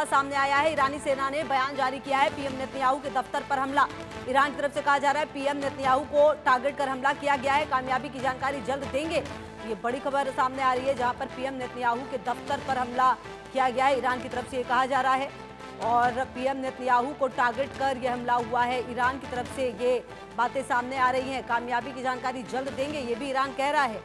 सामने आया है। ईरानी सेना ने बयान जारी किया है। पीएम नेतन्याहू के दफ्तर पर हमला। ईरान की तरफ से कहा जा रहा है पीएम नेतन्याहू को टारगेट कर हमला किया गया है। कामयाबी की जानकारी जल्द देंगे। ये बड़ी खबर सामने आ रही है जहां पर पीएम नेतन्याहू के दफ्तर पर हमला किया गया है। ईरान की तरफ से कहा जा रहा है और पीएम नेतन्याहू को टारगेट कर यह हमला हुआ है। ईरान की तरफ से ये बातें सामने आ रही हैं। कामयाबी की जानकारी जल्द देंगे, ये भी ईरान कह रहा है।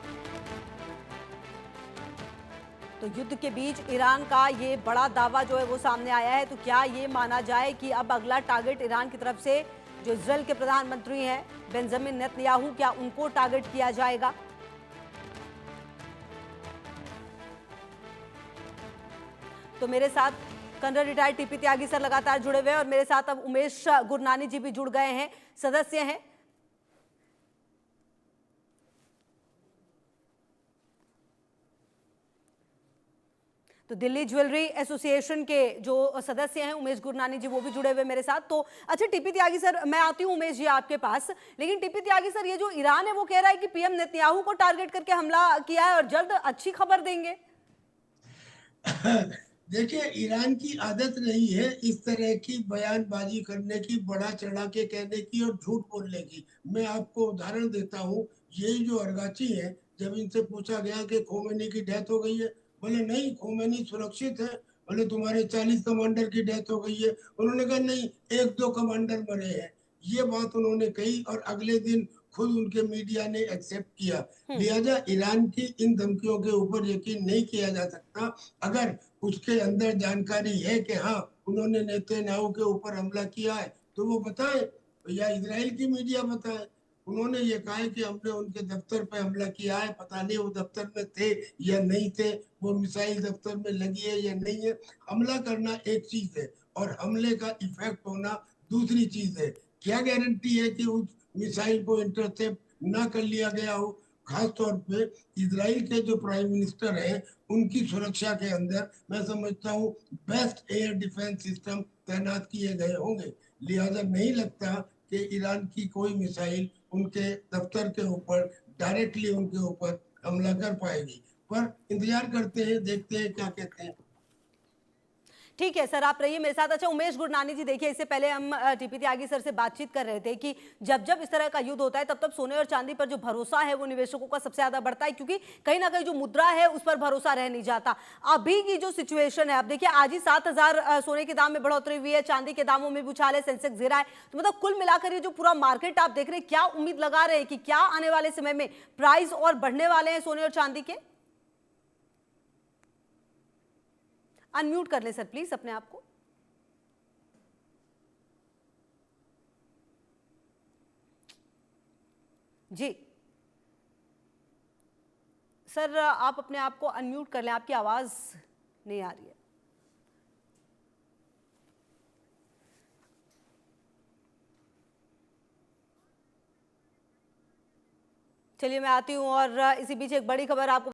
तो युद्ध के बीच ईरान का ये बड़ा दावा जो है वो सामने आया है। तो क्या ये माना जाए कि अब अगला टारगेट ईरान की तरफ से जो इजराइल के प्रधानमंत्री हैं बेंजामिन नेतन्याहू, क्या उनको टारगेट किया जाएगा? तो मेरे साथ कर्नल रिटायर्ड टीपी त्यागी सर लगातार जुड़े हुए हैं और मेरे साथ अब उमेश गुरनानी जी भी जुड़ गए हैं, सदस्य हैं। तो दिल्ली ज्वेलरी एसोसिएशन के जो सदस्य हैं उमेश गुरनानी जी, वो भी जुड़े हुए मेरे साथ। तो अच्छा टीपी त्यागी सर, मैं आती हूं उमेश जी आपके पास। लेकिन टीपी त्यागी सर, ये जो ईरान है वो कह रहा है कि पीएम नेतन्याहू को टारगेट करके हमला किया है और जल्द अच्छी खबर देंगे। देखिए, ईरान की आदत नहीं है इस तरह की बयानबाजी करने की, बढ़ा चढ़ा के कहने की और झूठ बोलने की। मैं आपको उदाहरण देता हूँ। यही जो अर्गाची है, जब इनसे पूछा गया कि खोमेनी की डेथ हो गई है, बोले नहीं, खोमेनी सुरक्षित है। बोले तुम्हारे 40 कमांडर की डेथ हो गई है। उन्होंने कहा नहीं, 1-2 कमांडर मरे हैं। ये बात उन्होंने कही और अगले दिन खुद उनके मीडिया ने एक्सेप्ट किया। लिहाजा ईरान की इन धमकियों के ऊपर यकीन नहीं किया जा सकता। अगर उसके अंदर जानकारी है कि हाँ उन्होंने नेतन्याहू के ऊपर हमला किया है तो वो बताए, या इजराइल की मीडिया बताए। उन्होंने ये कहा है कि हमने उनके दफ्तर पे हमला किया है, पता नहीं वो दफ्तर में थे या नहीं थे, वो मिसाइल दफ्तर में लगी है या नहीं है। हमला करना एक चीज है और हमले का इफेक्ट होना दूसरी चीज है। क्या गारंटी है कि उस मिसाइल को इंटरसेप्ट ना कर लिया गया हो? खासतौर पे इजराइल के जो प्राइम मिनिस्टर हैं, उनकी सुरक्षा के अंदर मैं समझता हूँ बेस्ट एयर डिफेंस सिस्टम तैनात किए गए होंगे। लिहाजा नहीं लगता कि ईरान की कोई मिसाइल उनके दफ्तर के ऊपर डायरेक्टली उनके ऊपर हमला कर पाएगी। पर इंतजार करते हैं, देखते हैं क्या कहते हैं। ठीक है सर, आप रहिए मेरे साथ। अच्छा उमेश गुरनानी जी, देखिए इससे पहले हम टीपी त्यागी सर से बातचीत कर रहे थे कि जब जब इस तरह का युद्ध होता है तब तब सोने और चांदी पर जो भरोसा है वो निवेशकों का सबसे ज्यादा बढ़ता है, क्योंकि कहीं ना कहीं जो मुद्रा है उस पर भरोसा रह नहीं जाता। अभी की जो सिचुएशन है, अब देखिए आज ही 7,000 सोने के दाम में बढ़ोतरी हुई है, चांदी के दामों में भी उछाल है, सेंसेक्स गिरा है। तो मतलब कुल मिलाकर ये जो पूरा मार्केट आप देख रहे हैं, क्या उम्मीद लगा रहे हैं कि क्या आने वाले समय में प्राइस और बढ़ने वाले हैं सोने और चांदी के? अनम्यूट कर ले सर प्लीज अपने आप को। जी सर, आप अपने आप को अनम्यूट कर लें, आपकी आवाज नहीं आ रही है। चलिए मैं आती हूं और इसी बीच एक बड़ी खबर आपको